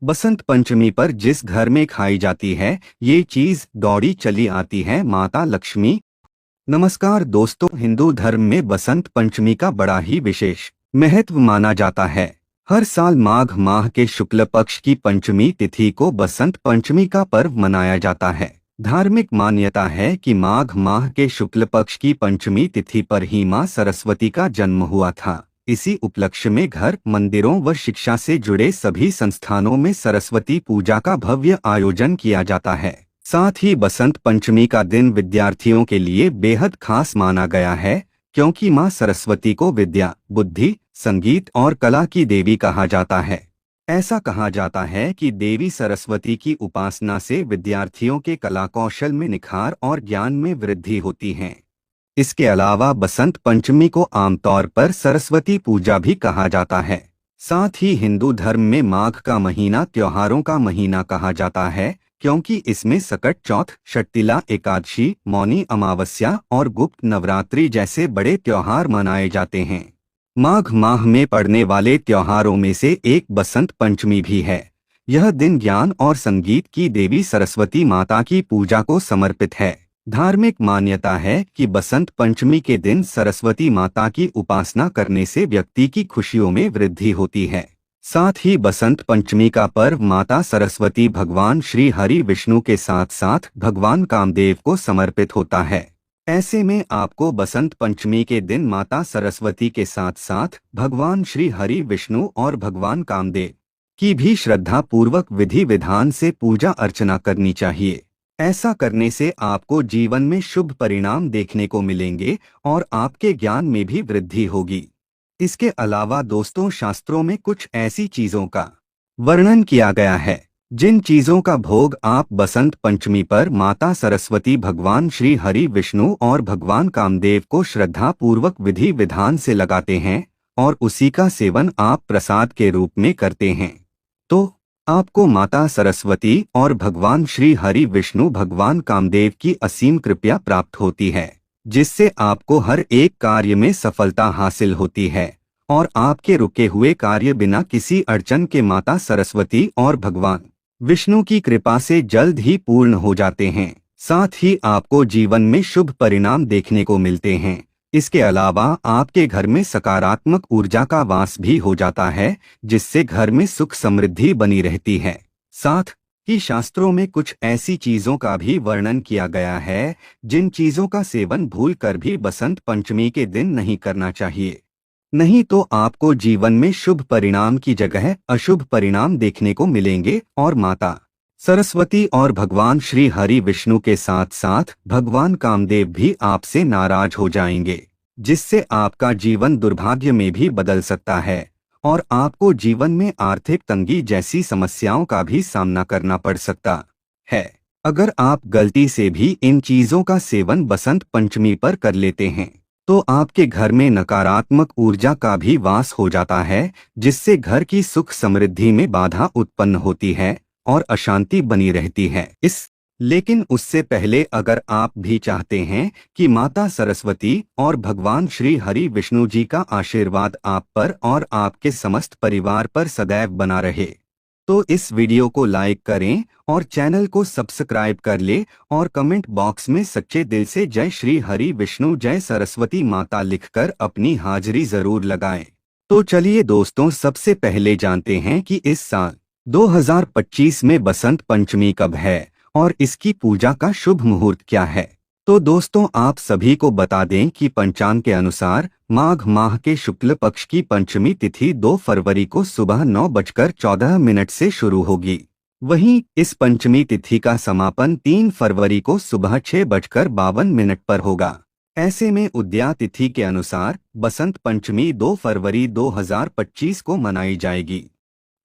बसंत पंचमी पर जिस घर में खाई जाती है ये चीज दौड़ी चली आती है माता लक्ष्मी। नमस्कार दोस्तों, हिंदू धर्म में बसंत पंचमी का बड़ा ही विशेष महत्व माना जाता है। हर साल माघ माह के शुक्ल पक्ष की पंचमी तिथि को बसंत पंचमी का पर्व मनाया जाता है। धार्मिक मान्यता है कि माघ माह के शुक्ल पक्ष की पंचमी तिथि पर ही मां सरस्वती का जन्म हुआ था। इसी उपलक्ष्य में घर, मंदिरों व शिक्षा से जुड़े सभी संस्थानों में सरस्वती पूजा का भव्य आयोजन किया जाता है। साथ ही बसंत पंचमी का दिन विद्यार्थियों के लिए बेहद खास माना गया है, क्योंकि मां सरस्वती को विद्या, बुद्धि, संगीत और कला की देवी कहा जाता है। ऐसा कहा जाता है कि देवी सरस्वती की उपासना से विद्यार्थियों के कला कौशल में निखार और ज्ञान में वृद्धि होती है। इसके अलावा बसंत पंचमी को आमतौर पर सरस्वती पूजा भी कहा जाता है। साथ ही हिंदू धर्म में माघ का महीना त्योहारों का महीना कहा जाता है, क्योंकि इसमें सकट चौथ, षटतिला एकादशी, मौनी अमावस्या और गुप्त नवरात्रि जैसे बड़े त्योहार मनाए जाते हैं। माघ माह में पड़ने वाले त्योहारों में से एक बसंत पंचमी भी है। यह दिन ज्ञान और संगीत की देवी सरस्वती माता की पूजा को समर्पित है। धार्मिक मान्यता है कि बसंत पंचमी के दिन सरस्वती माता की उपासना करने से व्यक्ति की खुशियों में वृद्धि होती है। साथ ही बसंत पंचमी का पर्व माता सरस्वती भगवान श्री हरि विष्णु के साथ साथ भगवान कामदेव को समर्पित होता है। ऐसे में आपको बसंत पंचमी के दिन माता सरस्वती के साथ साथ भगवान श्री हरि विष्णु और भगवान कामदेव की भी श्रद्धा पूर्वक विधि विधान से पूजा अर्चना करनी चाहिए। ऐसा करने से आपको जीवन में शुभ परिणाम देखने को मिलेंगे और आपके ज्ञान में भी वृद्धि होगी। इसके अलावा दोस्तों, शास्त्रों में कुछ ऐसी चीजों का वर्णन किया गया है जिन चीजों का भोग आप बसंत पंचमी पर माता सरस्वती, भगवान श्री हरि विष्णु और भगवान कामदेव को श्रद्धा पूर्वक विधि विधान से लगाते हैं और उसी का सेवन आप प्रसाद के रूप में करते हैं, तो आपको माता सरस्वती और भगवान श्री हरि विष्णु, भगवान कामदेव की असीम कृपा प्राप्त होती है, जिससे आपको हर एक कार्य में सफलता हासिल होती है और आपके रुके हुए कार्य बिना किसी अड़चन के माता सरस्वती और भगवान विष्णु की कृपा से जल्द ही पूर्ण हो जाते हैं। साथ ही आपको जीवन में शुभ परिणाम देखने को मिलते हैं। इसके अलावा आपके घर में सकारात्मक ऊर्जा का वास भी हो जाता है, जिससे घर में सुख समृद्धि बनी रहती है। साथ ही शास्त्रों में कुछ ऐसी चीजों का भी वर्णन किया गया है जिन चीजों का सेवन भूलकर भी बसंत पंचमी के दिन नहीं करना चाहिए, नहीं तो आपको जीवन में शुभ परिणाम की जगह अशुभ परिणाम देखने को मिलेंगे और माता सरस्वती और भगवान श्री हरि विष्णु के साथ साथ भगवान कामदेव भी आपसे नाराज हो जाएंगे, जिससे आपका जीवन दुर्भाग्य में भी बदल सकता है और आपको जीवन में आर्थिक तंगी जैसी समस्याओं का भी सामना करना पड़ सकता है। अगर आप गलती से भी इन चीजों का सेवन बसंत पंचमी पर कर लेते हैं तो आपके घर में नकारात्मक ऊर्जा का भी वास हो जाता है, जिससे घर की सुख समृद्धि में बाधा उत्पन्न होती है और अशांति बनी रहती है। लेकिन उससे पहले अगर आप भी चाहते हैं कि माता सरस्वती और भगवान श्री हरि विष्णु जी का आशीर्वाद आप पर और आपके समस्त परिवार पर सदैव बना रहे, तो इस वीडियो को लाइक करें और चैनल को सब्सक्राइब कर ले और कमेंट बॉक्स में सच्चे दिल से जय श्री हरि विष्णु, जय सरस्वती माता लिखकर अपनी हाजिरी जरूर लगाएं। तो चलिए दोस्तों, सबसे पहले जानते हैं कि इस साल 2025 में बसंत पंचमी कब है और इसकी पूजा का शुभ मुहूर्त क्या है। तो दोस्तों, आप सभी को बता दें कि पंचांग के अनुसार माघ माह के शुक्ल पक्ष की पंचमी तिथि 2 फरवरी को सुबह 9:14 से शुरू होगी। वहीं इस पंचमी तिथि का समापन 3 फरवरी को सुबह 6:52 पर होगा। ऐसे में उदया तिथि के अनुसार बसंत पंचमी 2 फरवरी 2025 को मनाई जाएगी।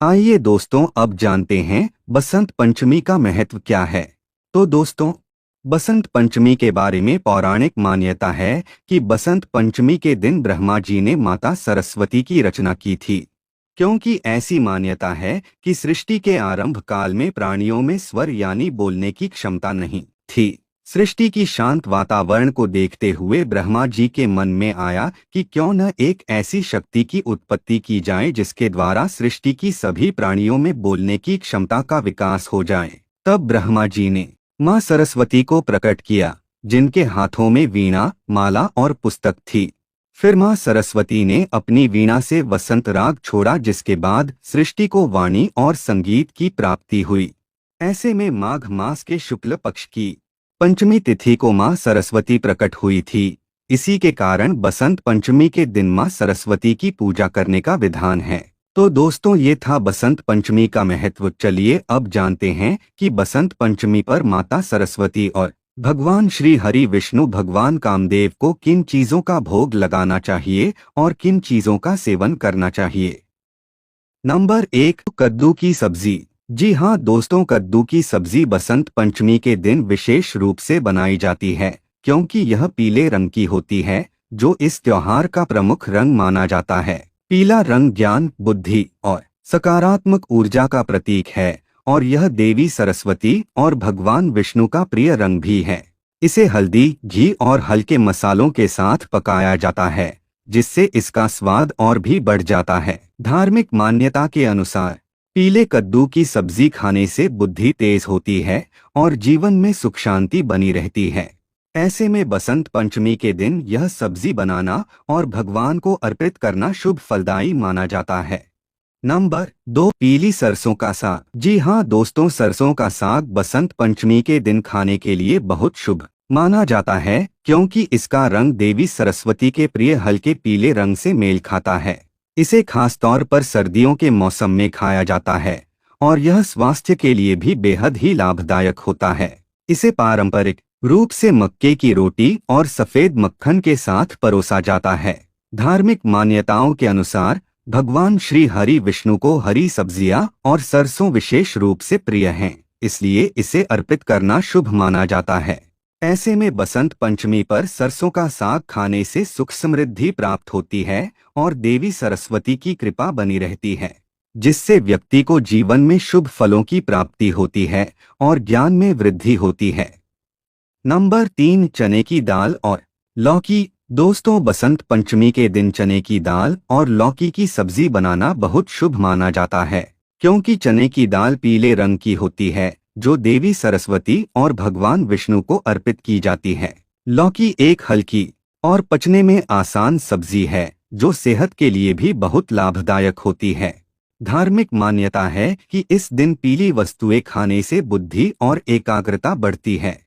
आइए दोस्तों, अब जानते हैं बसंत पंचमी का महत्व क्या है। तो दोस्तों, बसंत पंचमी के बारे में पौराणिक मान्यता है कि बसंत पंचमी के दिन ब्रह्मा जी ने माता सरस्वती की रचना की थी, क्योंकि ऐसी मान्यता है कि सृष्टि के आरंभ काल में प्राणियों में स्वर यानी बोलने की क्षमता नहीं थी। सृष्टि की शांत वातावरण को देखते हुए ब्रह्मा जी के मन में आया कि क्यों न एक ऐसी शक्ति की उत्पत्ति की जाए जिसके द्वारा सृष्टि की सभी प्राणियों में बोलने की क्षमता का विकास हो जाए। तब ब्रह्मा जी ने माँ सरस्वती को प्रकट किया, जिनके हाथों में वीणा, माला और पुस्तक थी। फिर माँ सरस्वती ने अपनी वीणा से वसंत राग छोड़ा, जिसके बाद सृष्टि को वाणी और संगीत की प्राप्ति हुई। ऐसे में माघ मास के शुक्ल पक्ष की पंचमी तिथि को माँ सरस्वती प्रकट हुई थी। इसी के कारण बसंत पंचमी के दिन माँ सरस्वती की पूजा करने का विधान है। तो दोस्तों, ये था बसंत पंचमी का महत्व। चलिए अब जानते हैं कि बसंत पंचमी पर माता सरस्वती और भगवान श्री हरि विष्णु भगवान कामदेव को किन चीजों का भोग लगाना चाहिए और किन चीजों का सेवन करना चाहिए। नंबर 1, कद्दू की सब्जी। जी हाँ दोस्तों, कद्दू की सब्जी बसंत पंचमी के दिन विशेष रूप से बनाई जाती है, क्योंकि यह पीले रंग की होती है, जो इस त्योहार का प्रमुख रंग माना जाता है। पीला रंग ज्ञान, बुद्धि और सकारात्मक ऊर्जा का प्रतीक है और यह देवी सरस्वती और भगवान विष्णु का प्रिय रंग भी है। इसे हल्दी, घी और हल्के मसालों के साथ पकाया जाता है, जिससे इसका स्वाद और भी बढ़ जाता है। धार्मिक मान्यता के अनुसार पीले कद्दू की सब्जी खाने से बुद्धि तेज होती है और जीवन में सुख शांति बनी रहती है। ऐसे में बसंत पंचमी के दिन यह सब्जी बनाना और भगवान को अर्पित करना शुभ फलदायी माना जाता है। नंबर 2, पीली सरसों का साग। जी हाँ दोस्तों, सरसों का साग बसंत पंचमी के दिन खाने के लिए बहुत शुभ माना जाता है, क्योंकि इसका रंग देवी सरस्वती के प्रिय हल्के पीले रंग से मेल खाता है। इसे खास तौर पर सर्दियों के मौसम में खाया जाता है और यह स्वास्थ्य के लिए भी बेहद ही लाभदायक होता है। इसे पारंपरिक रूप से मक्के की रोटी और सफेद मक्खन के साथ परोसा जाता है। धार्मिक मान्यताओं के अनुसार भगवान श्री हरि विष्णु को हरी सब्जियां और सरसों विशेष रूप से प्रिय हैं, इसलिए इसे अर्पित करना शुभ माना जाता है। ऐसे में बसंत पंचमी पर सरसों का साग खाने से सुख समृद्धि प्राप्त होती है और देवी सरस्वती की कृपा बनी रहती है, जिससे व्यक्ति को जीवन में शुभ फलों की प्राप्ति होती है और ज्ञान में वृद्धि होती है। नंबर 3, चने की दाल और लौकी। दोस्तों, बसंत पंचमी के दिन चने की दाल और लौकी की सब्जी बनाना बहुत शुभ माना जाता है, क्योंकि चने की दाल पीले रंग की होती है, जो देवी सरस्वती और भगवान विष्णु को अर्पित की जाती है। लौकी एक हल्की और पचने में आसान सब्जी है, जो सेहत के लिए भी बहुत लाभदायक होती है। धार्मिक मान्यता है कि इस दिन पीली वस्तुएं खाने से बुद्धि और एकाग्रता बढ़ती है।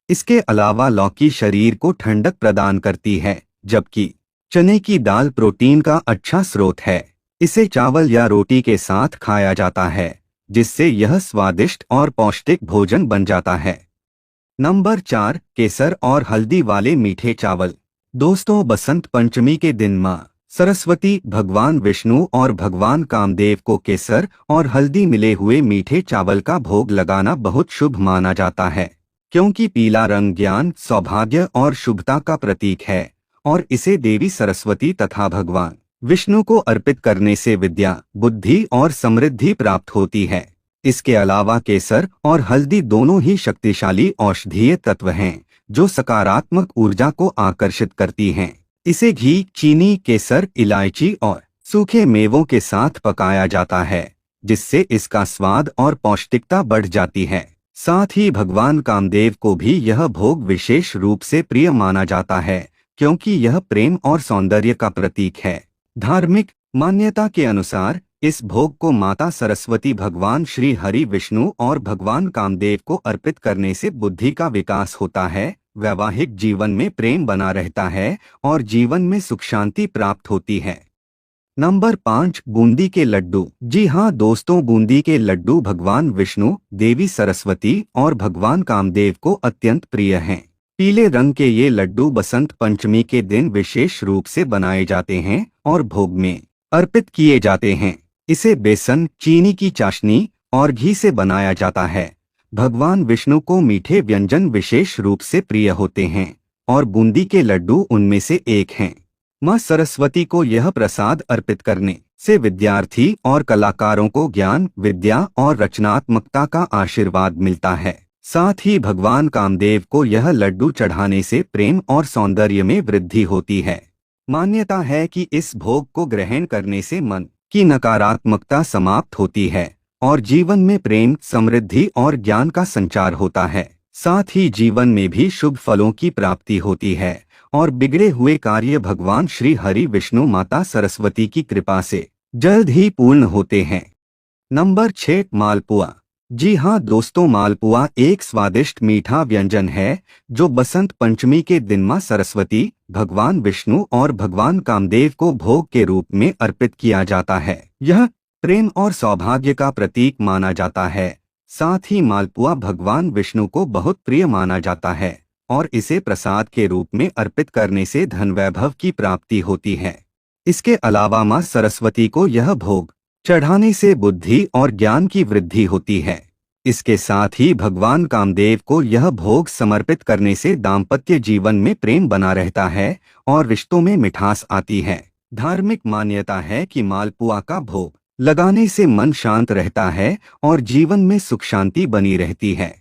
इसके अलावा लौकी शरीर को ठंडक प्रदान करती है, जबकि चने की दाल प्रोटीन का अच्छा स्रोत है। इसे चावल या रोटी के साथ खाया जाता है, जिससे यह स्वादिष्ट और पौष्टिक भोजन बन जाता है। नंबर 4, केसर और हल्दी वाले मीठे चावल। दोस्तों, बसंत पंचमी के दिन माँ सरस्वती, भगवान विष्णु और भगवान कामदेव को केसर और हल्दी मिले हुए मीठे चावल का भोग लगाना बहुत शुभ माना जाता है, क्योंकि पीला रंग ज्ञान, सौभाग्य और शुभता का प्रतीक है और इसे देवी सरस्वती तथा भगवान विष्णु को अर्पित करने से विद्या, बुद्धि और समृद्धि प्राप्त होती है। इसके अलावा केसर और हल्दी दोनों ही शक्तिशाली औषधीय तत्व हैं, जो सकारात्मक ऊर्जा को आकर्षित करती हैं। इसे घी, चीनी, केसर, इलायची और सूखे मेवों के साथ पकाया जाता है, जिससे इसका स्वाद और पौष्टिकता बढ़ जाती है। साथ ही भगवान कामदेव को भी यह भोग विशेष रूप से प्रिय माना जाता है, क्योंकि यह प्रेम और सौंदर्य का प्रतीक है। धार्मिक मान्यता के अनुसार इस भोग को माता सरस्वती, भगवान श्री हरि विष्णु और भगवान कामदेव को अर्पित करने से बुद्धि का विकास होता है, वैवाहिक जीवन में प्रेम बना रहता है और जीवन में सुख शांति प्राप्त होती है। नंबर 5, बूंदी के लड्डू। जी हाँ दोस्तों, बूंदी के लड्डू भगवान विष्णु, देवी सरस्वती और भगवान कामदेव को अत्यंत प्रिय हैं। पीले रंग के ये लड्डू बसंत पंचमी के दिन विशेष रूप से बनाए जाते हैं और भोग में अर्पित किए जाते हैं। इसे बेसन, चीनी की चाशनी और घी से बनाया जाता है। भगवान विष्णु को मीठे व्यंजन विशेष रूप से प्रिय होते हैं और बूंदी के लड्डू उनमें से एक हैं। माँ सरस्वती को यह प्रसाद अर्पित करने से विद्यार्थी और कलाकारों को ज्ञान, विद्या और रचनात्मकता का आशीर्वाद मिलता है। साथ ही भगवान कामदेव को यह लड्डू चढ़ाने से प्रेम और सौंदर्य में वृद्धि होती है। मान्यता है कि इस भोग को ग्रहण करने से मन की नकारात्मकता समाप्त होती है और जीवन में प्रेम, समृद्धि और ज्ञान का संचार होता है। साथ ही जीवन में भी शुभ फलों की प्राप्ति होती है और बिगड़े हुए कार्य भगवान श्री हरि विष्णु माता सरस्वती की कृपा से जल्द ही पूर्ण होते हैं। नंबर 6, मालपुआ। जी हाँ दोस्तों, मालपुआ एक स्वादिष्ट मीठा व्यंजन है जो बसंत पंचमी के दिन मां सरस्वती, भगवान विष्णु और भगवान कामदेव को भोग के रूप में अर्पित किया जाता है। यह प्रेम और सौभाग्य का प्रतीक माना जाता है। साथ ही मालपुआ भगवान विष्णु को बहुत प्रिय माना जाता है और इसे प्रसाद के रूप में अर्पित करने से धन वैभव की प्राप्ति होती है। इसके अलावा मां सरस्वती को यह भोग चढ़ाने से बुद्धि और ज्ञान की वृद्धि होती है। इसके साथ ही भगवान कामदेव को यह भोग समर्पित करने से दाम्पत्य जीवन में प्रेम बना रहता है और रिश्तों में मिठास आती है। धार्मिक मान्यता है कि मालपुआ का भोग लगाने से मन शांत रहता है और जीवन में सुख शांति बनी रहती है।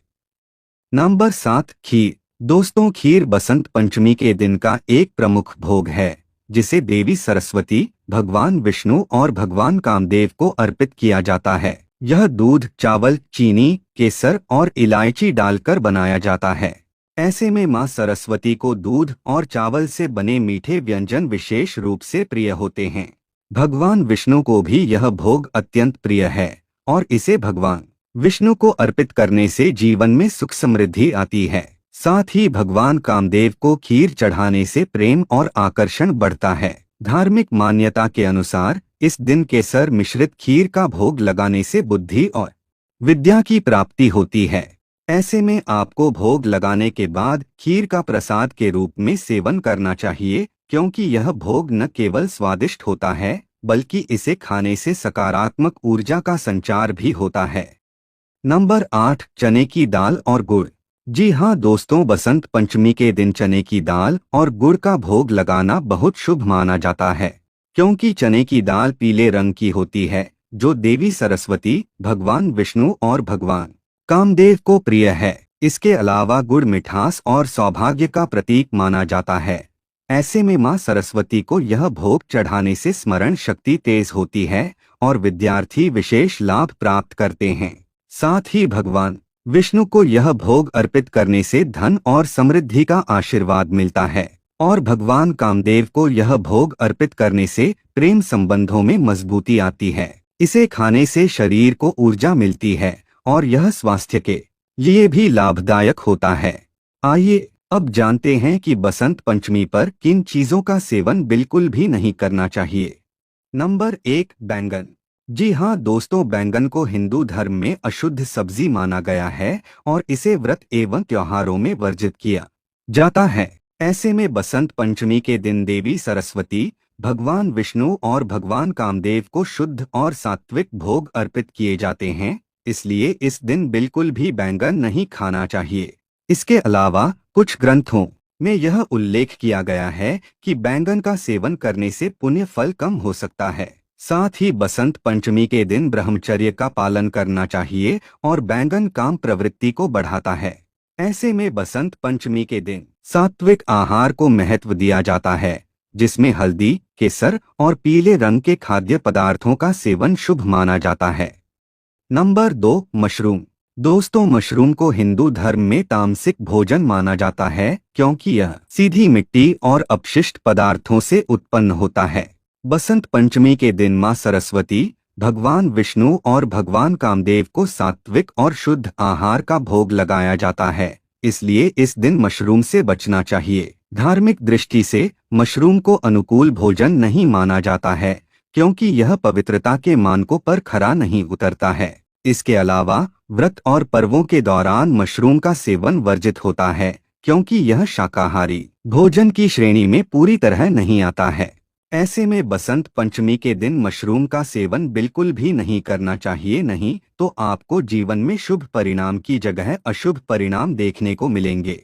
नंबर 7, खीर। दोस्तों, खीर बसंत पंचमी के दिन का एक प्रमुख भोग है जिसे देवी सरस्वती, भगवान विष्णु और भगवान कामदेव को अर्पित किया जाता है। यह दूध, चावल, चीनी, केसर और इलायची डालकर बनाया जाता है। ऐसे में मां सरस्वती को दूध और चावल से बने मीठे व्यंजन विशेष रूप से प्रिय होते हैं। भगवान विष्णु को भी यह भोग अत्यंत प्रिय है और इसे भगवान विष्णु को अर्पित करने से जीवन में सुख समृद्धि आती है। साथ ही भगवान कामदेव को खीर चढ़ाने से प्रेम और आकर्षण बढ़ता है। धार्मिक मान्यता के अनुसार इस दिन केसर मिश्रित खीर का भोग लगाने से बुद्धि और विद्या की प्राप्ति होती है। ऐसे में आपको भोग लगाने के बाद खीर का प्रसाद के रूप में सेवन करना चाहिए, क्योंकि यह भोग न केवल स्वादिष्ट होता है बल्कि इसे खाने से सकारात्मक ऊर्जा का संचार भी होता है। नंबर 8, चने की दाल और गुड़। जी हाँ दोस्तों, बसंत पंचमी के दिन चने की दाल और गुड़ का भोग लगाना बहुत शुभ माना जाता है, क्योंकि चने की दाल पीले रंग की होती है जो देवी सरस्वती, भगवान विष्णु और भगवान कामदेव को प्रिय है। इसके अलावा गुड़ मिठास और सौभाग्य का प्रतीक माना जाता है। ऐसे में मां सरस्वती को यह भोग चढ़ाने से स्मरण शक्ति तेज होती है और विद्यार्थी विशेष लाभ प्राप्त करते हैं। साथ ही भगवान विष्णु को यह भोग अर्पित करने से धन और समृद्धि का आशीर्वाद मिलता है और भगवान कामदेव को यह भोग अर्पित करने से प्रेम संबंधों में मजबूती आती है। इसे खाने से शरीर को ऊर्जा मिलती है और यह स्वास्थ्य के लिए भी लाभदायक होता है। आइए अब जानते हैं कि बसंत पंचमी पर किन चीजों का सेवन बिल्कुल भी नहीं करना चाहिए। नंबर 1, बैंगन। जी हाँ दोस्तों, बैंगन को हिंदू धर्म में अशुद्ध सब्जी माना गया है और इसे व्रत एवं त्योहारों में वर्जित किया जाता है। ऐसे में बसंत पंचमी के दिन देवी सरस्वती, भगवान विष्णु और भगवान कामदेव को शुद्ध और सात्विक भोग अर्पित किए जाते हैं, इसलिए इस दिन बिल्कुल भी बैंगन नहीं खाना चाहिए। इसके अलावा कुछ ग्रंथों में यह उल्लेख किया गया है कि बैंगन का सेवन करने से पुण्य फल कम हो सकता है। साथ ही बसंत पंचमी के दिन ब्रह्मचर्य का पालन करना चाहिए और बैंगन काम प्रवृत्ति को बढ़ाता है। ऐसे में बसंत पंचमी के दिन सात्विक आहार को महत्व दिया जाता है, जिसमें हल्दी, केसर और पीले रंग के खाद्य पदार्थों का सेवन शुभ माना जाता है। Number 2, mushroom. दोस्तों, मशरूम को हिंदू धर्म में तामसिक भोजन माना जाता है, क्योंकि यह सीधी मिट्टी और अपशिष्ट पदार्थों से उत्पन्न होता है। बसंत पंचमी के दिन मां सरस्वती, भगवान विष्णु और भगवान कामदेव को सात्विक और शुद्ध आहार का भोग लगाया जाता है, इसलिए इस दिन मशरूम से बचना चाहिए। धार्मिक दृष्टि से मशरूम को अनुकूल भोजन नहीं माना जाता है, क्योंकि यह पवित्रता के मानकों पर खरा नहीं उतरता है। इसके अलावा व्रत और पर्वों के दौरान मशरूम का सेवन वर्जित होता है, क्योंकि यह शाकाहारी भोजन की श्रेणी में पूरी तरह नहीं आता है। ऐसे में बसंत पंचमी के दिन मशरूम का सेवन बिल्कुल भी नहीं करना चाहिए, नहीं तो आपको जीवन में शुभ परिणाम की जगह अशुभ परिणाम देखने को मिलेंगे।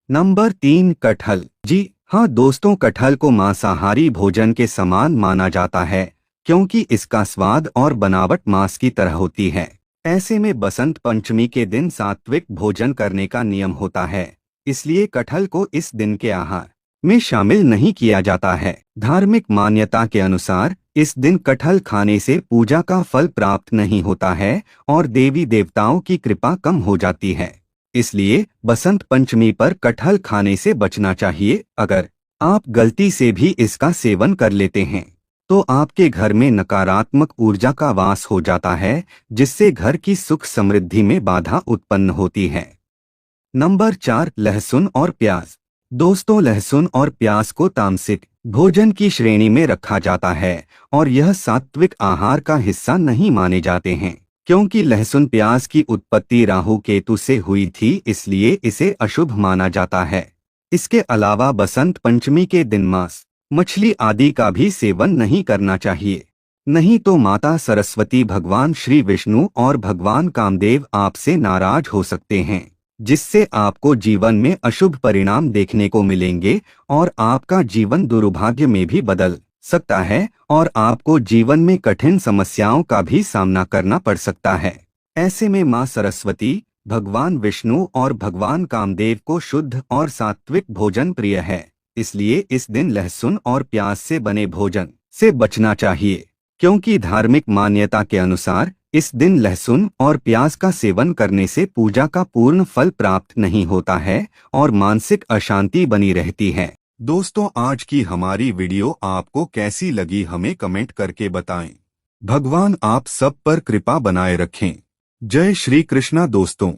नंबर 3, कटहल। जी हाँ दोस्तों, कटहल को मांसाहारी भोजन के समान माना जाता है, क्योंकि इसका स्वाद और बनावट मांस की तरह होती है। ऐसे में बसंत पंचमी के दिन सात्विक भोजन करने का नियम होता है, इसलिए कटहल को इस दिन के आहार में शामिल नहीं किया जाता है। धार्मिक मान्यता के अनुसार इस दिन कटहल खाने से पूजा का फल प्राप्त नहीं होता है और देवी देवताओं की कृपा कम हो जाती है। इसलिए बसंत पंचमी पर कटहल खाने से बचना चाहिए। अगर आप गलती से भी इसका सेवन कर लेते हैं तो आपके घर में नकारात्मक ऊर्जा का वास हो जाता है, जिससे घर की सुख समृद्धि में बाधा उत्पन्न होती है। नंबर 4, लहसुन और प्याज। दोस्तों, लहसुन और प्याज को तामसिक भोजन की श्रेणी में रखा जाता है और यह सात्विक आहार का हिस्सा नहीं माने जाते हैं। क्योंकि लहसुन प्याज की उत्पत्ति राहु केतु से हुई थी, इसलिए इसे अशुभ माना जाता है। इसके अलावा बसंत पंचमी के दिन मांस, मछली आदि का भी सेवन नहीं करना चाहिए, नहीं तो माता सरस्वती, भगवान श्री विष्णु और भगवान कामदेव आपसे नाराज हो सकते हैं, जिससे आपको जीवन में अशुभ परिणाम देखने को मिलेंगे और आपका जीवन दुर्भाग्य में भी बदल सकता है और आपको जीवन में कठिन समस्याओं का भी सामना करना पड़ सकता है। ऐसे में मां सरस्वती, भगवान विष्णु और भगवान कामदेव को शुद्ध और सात्विक भोजन प्रिय है, इसलिए इस दिन लहसुन और प्याज से बने भोजन से बचना चाहिए। क्योंकि धार्मिक मान्यता के अनुसार इस दिन लहसुन और प्याज का सेवन करने से पूजा का पूर्ण फल प्राप्त नहीं होता है और मानसिक अशांति बनी रहती है। दोस्तों, आज की हमारी वीडियो आपको कैसी लगी हमें कमेंट करके बताएं। भगवान आप सब पर कृपा बनाए रखें। जय श्री कृष्णा दोस्तों।